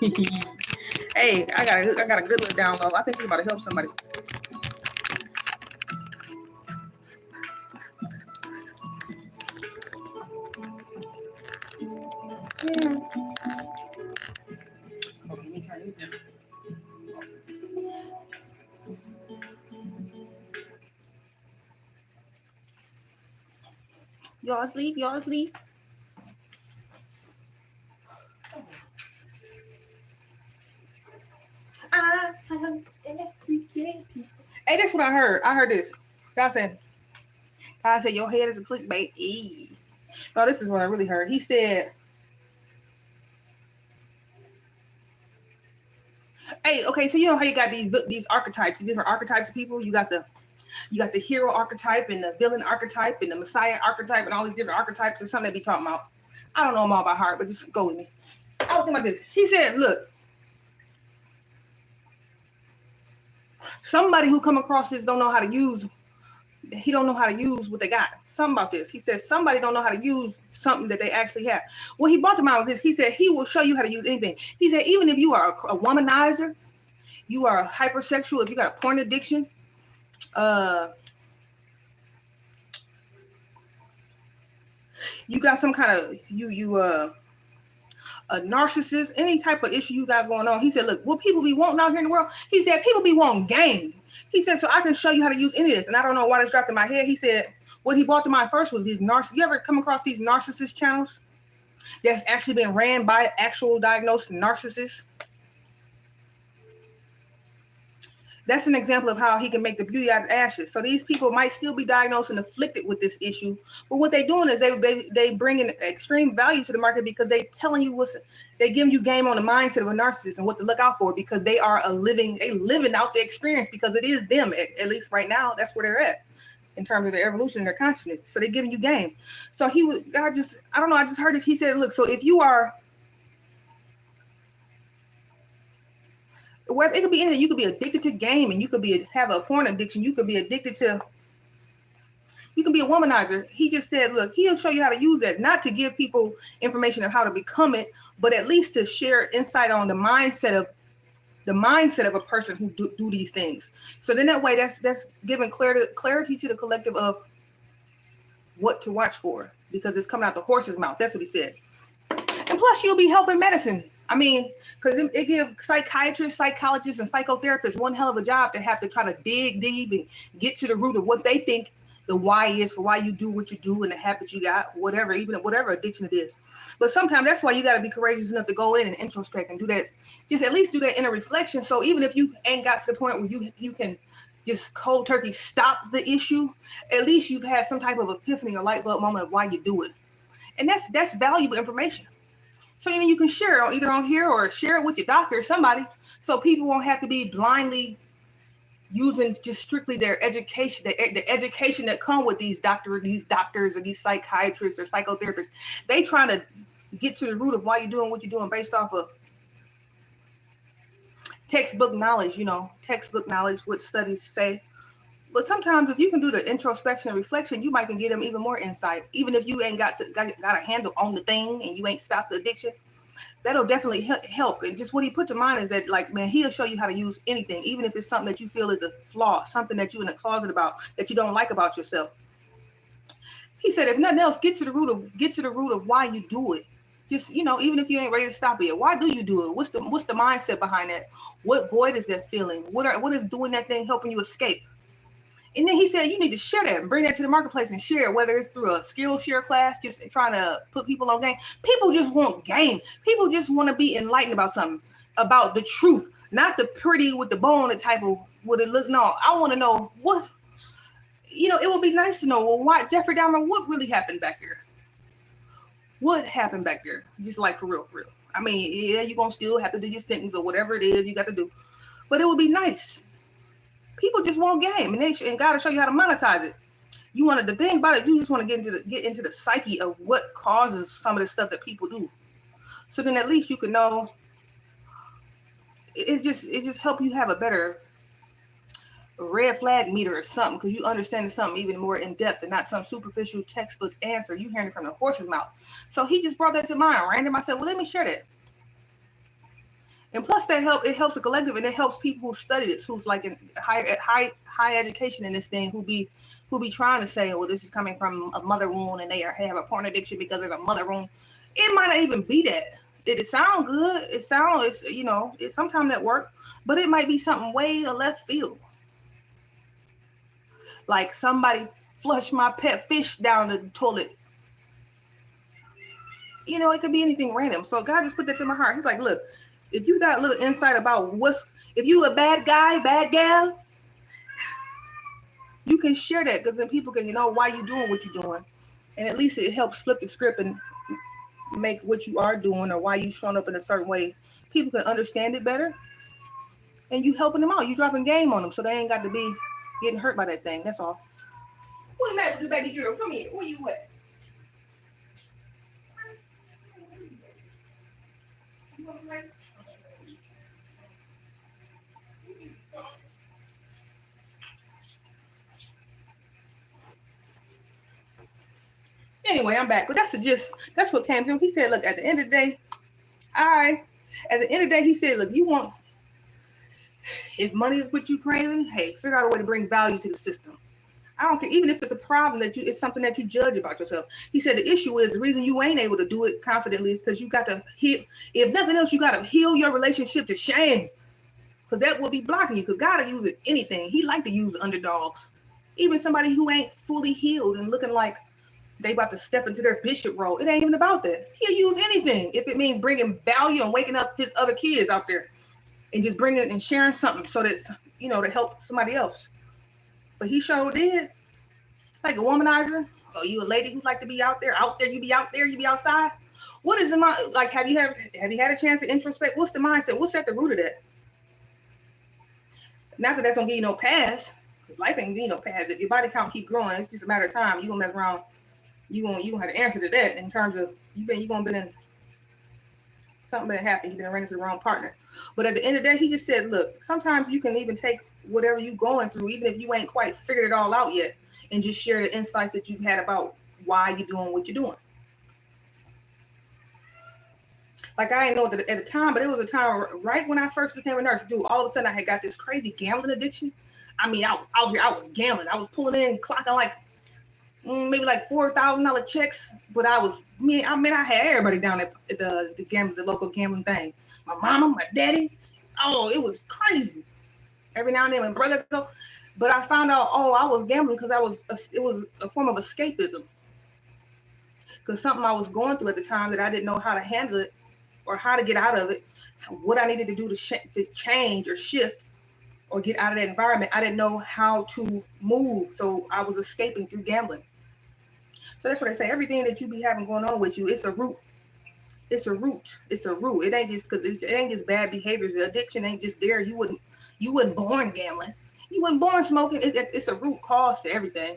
Hey, I got a good little download. I think we're about to help somebody. Y'all asleep? Y'all asleep? Hey, that's what I heard. I heard this. God said your head is a clickbait. No, this is what I really heard. He said, hey, okay, so you know how you got these archetypes, these different archetypes of people? You got the hero archetype and the villain archetype and the messiah archetype and all these different archetypes or something they be talking about. I don't know them all by heart, but just go with me. I was thinking about this. He said, look, somebody who come across this don't know how to use, he don't know how to use what they got. Something about this. He said somebody don't know how to use something that they actually have. What he brought to mind was this. He said he will show you how to use anything. He said even if you are a womanizer, you are a hypersexual, if you got a porn addiction, you got some kind of a narcissist, any type of issue you got going on. He said, look, what people be wanting out here in the world, he said, people be wanting game. He said, so I can show you how to use any of this. And I don't know why this dropped in my head. He said, what he brought to mind first was these narcissists. You ever come across these narcissist channels that's actually been ran by actual diagnosed narcissists? That's an example of how he can make the beauty out of ashes. So these people might still be diagnosed and afflicted with this issue, but what they're doing is they bring in extreme value to the market because they telling you they giving you game on the mindset of a narcissist and what to look out for, because they are living out the experience, because it is them, at least right now. That's where they're at in terms of their evolution and their consciousness. So they're giving you game. So I just heard it. He said, look, so if you are, well, it could be anything. You could be addicted to gaming. You could have a porn addiction. You could be addicted to. You can be a womanizer. He just said, look, he'll show you how to use that, not to give people information of how to become it, but at least to share insight on the mindset of a person who do these things. So then that way, that's giving clarity to the collective of what to watch for, because it's coming out the horse's mouth. That's what he said. And plus, you'll be helping medicine. I mean, because it gives psychiatrists, psychologists, and psychotherapists one hell of a job to have to try to dig deep and get to the root of what they think the why is for why you do what you do and the habits you got, whatever addiction it is. But sometimes that's why you got to be courageous enough to go in and introspect and do that. Just at least do that inner reflection. So even if you ain't got to the point where you can just cold turkey stop the issue, at least you've had some type of epiphany or light bulb moment of why you do it. And that's valuable information. So you can share it either on here or share it with your doctor or somebody, so people won't have to be blindly using just strictly their education, the education that come with these doctors or these psychiatrists or psychotherapists. They trying to get to the root of why you're doing what you're doing based off of textbook knowledge, what studies say. But sometimes if you can do the introspection and reflection, you might can get them even more insight. Even if you ain't got a handle on the thing and you ain't stopped the addiction, that'll definitely help. And just what he put to mind is that, like, man, he'll show you how to use anything, even if it's something that you feel is a flaw, something that you're in a closet about, that you don't like about yourself. He said, if nothing else, get to the root of why you do it. Just, even if you ain't ready to stop it, why do you do it? What's the mindset behind that? What void is that feeling? What is doing that thing helping you escape? And then he said, you need to share that and bring that to the marketplace and share it, whether it's through a skill share class, just trying to put people on game. People just want game. People just want to be enlightened about something, about the truth, not the pretty with the bow on it type of what it looks. No, I want to know what, it would be nice to know, well, why Jeffrey Dahmer, what really happened back there? What happened back there? Just like for real. I mean, yeah, you're going to still have to do your sentence or whatever it is you got to do, but it would be nice. People just want game, and God will show you how to monetize it. The thing about it, you just want to get into the psyche of what causes some of the stuff that people do. So then at least you can know. It just help you have a better red flag meter or something, because you understand something even more in depth and not some superficial textbook answer. You hearing it from the horse's mouth. So he just brought that to mind. Random. I said, well, let me share that. And plus it helps the collective, and it helps people who study this, who's like in high education in this thing, who be trying to say, well, this is coming from a mother wound and they have a porn addiction because of a mother wound. It might not even be that. It sound good. It sounds, you know, it sometimes that work, but it might be something way left field. Like somebody flushed my pet fish down the toilet. You know, it could be anything random. So God just put that to my heart. He's like, look, if you got a little insight about if you a bad guy, bad gal, you can share that, because then people can, you know, why you doing what you're doing. And at least it helps flip the script and make what you are doing or why you showing up in a certain way. People can understand it better. And you helping them out. You dropping game on them so they ain't got to be getting hurt by that thing. That's all. What the matter with you, baby girl? Come here. Where you at? Anyway, I'm back. But that's what came through. He said, look, at the end of the day, he said, look, if money is what you craving, hey, figure out a way to bring value to the system. I don't care, even if it's a problem it's something that you judge about yourself. He said the issue is the reason you ain't able to do it confidently is because you got to heal. If nothing else, you got to heal your relationship to shame, because that will be blocking you. Because God will use anything. He like to use underdogs, even somebody who ain't fully healed and looking like they about to step into their bishop role. It ain't even about that. He'll use anything if it means bringing value and waking up his other kids out there and just bringing and sharing something so that, you know, to help somebody else. But he sure did. Like a womanizer. Oh, you a lady who like to be out there, you be out there, you be outside. What is the mind? Like, have you had a chance to introspect? What's the mindset? What's at the root of that? Not that that's gonna give you no pass. Life ain't gonna give you no pass. If your body count keep growing, it's just a matter of time. You gonna mess around. You gonna have to answer to that in terms of you gonna been in something that happened. You've been running to the wrong partner. But at the end of the day, he just said, look, sometimes you can even take whatever you going through, even if you ain't quite figured it all out yet, and just share the insights that you've had about why you're doing what you're doing. Like, I didn't know at the time, but it was a time right when I first became a nurse, dude, all of a sudden I had got this crazy gambling addiction. I mean, I was gambling. I was pulling in, clocking like maybe like $4,000 checks, but I had everybody down at the local gambling thing. My mama, my daddy. Oh, it was crazy. Every now and then, my brother would go. But I found out, I was gambling because it was a form of escapism. Because something I was going through at the time that I didn't know how to handle it or how to get out of it, what I needed to do to change or shift or get out of that environment. I didn't know how to move, so I was escaping through gambling. So that's what I say. Everything that you be having going on with you, it's a root. It's a root. It's a root. It ain't just bad behaviors. The addiction ain't just there. You wasn't born gambling. You wasn't born smoking. It's a root cause to everything.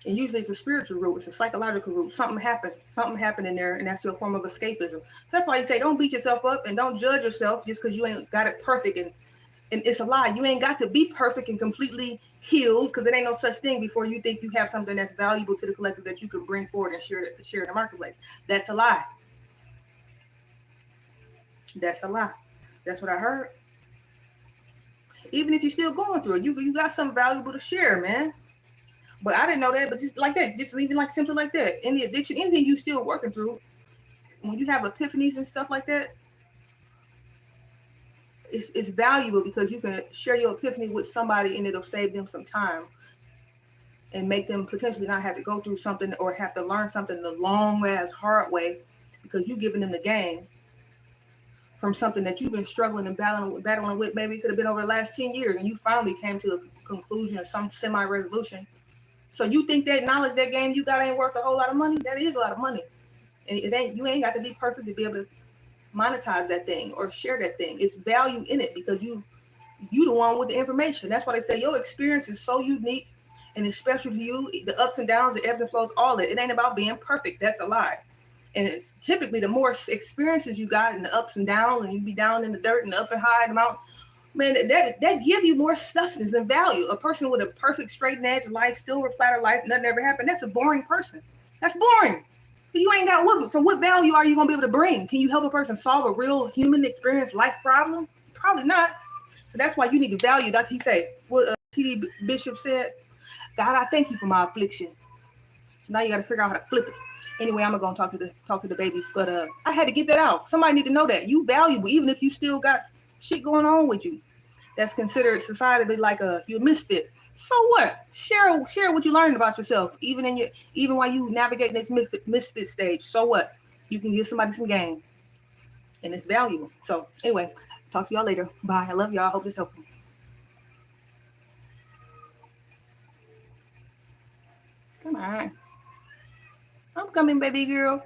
And usually it's a spiritual root. It's a psychological root. Something happened in there, and that's your form of escapism. So that's why you say don't beat yourself up and don't judge yourself just because you ain't got it perfect. And it's a lie. You ain't got to be perfect and completely healed, because it ain't no such thing before you think you have something that's valuable to the collective that you can bring forward and share in the marketplace. That's a lie. That's a lie. That's what I heard. Even if you're still going through it, you got something valuable to share, man. But I didn't know that. But just like that, just even like simply like that, any addiction, anything you still working through, when you have epiphanies and stuff like that, it's valuable because you can share your epiphany with somebody and it'll save them some time and make them potentially not have to go through something or have to learn something the long ass hard way, because you're giving them the game from something that you've been struggling and battling with. Maybe it could have been over the last 10 years and you finally came to a conclusion or some semi-resolution. So you think that knowledge, that game you got ain't worth a whole lot of money? That is a lot of money. And you ain't got to be perfect to be able to monetize that thing or share that thing. It's value in it because you the one with the information. That's why they say your experience is so unique and it's special to you. The ups and downs, the ebbs and flows, all it ain't about being perfect. That's a lie. And it's typically the more experiences you got in the ups and downs, and you be down in the dirt and up and high in the mountain, man, that give you more substance and value. A person with a perfect straight and edge life, silver platter life, nothing ever happened, that's a boring person. That's boring. You ain't got what. So what value are you gonna be able to bring? Can you help a person solve a real human experience life problem? Probably not. So that's why you need to value. Like he said, what T.D. Bishop said. God, I thank you for my affliction. So now you got to figure out how to flip it. Anyway, I'm gonna talk to the babies, but I had to get that out. Somebody need to know that you valuable, even if you still got shit going on with you. That's considered societally like you misfit. So what? Share what you learned about yourself, even while you navigate this misfit stage. So what? You can give somebody some game, and it's valuable. So anyway, talk to y'all later. Bye. I love y'all. I hope this helped. Come on. I'm coming, baby girl.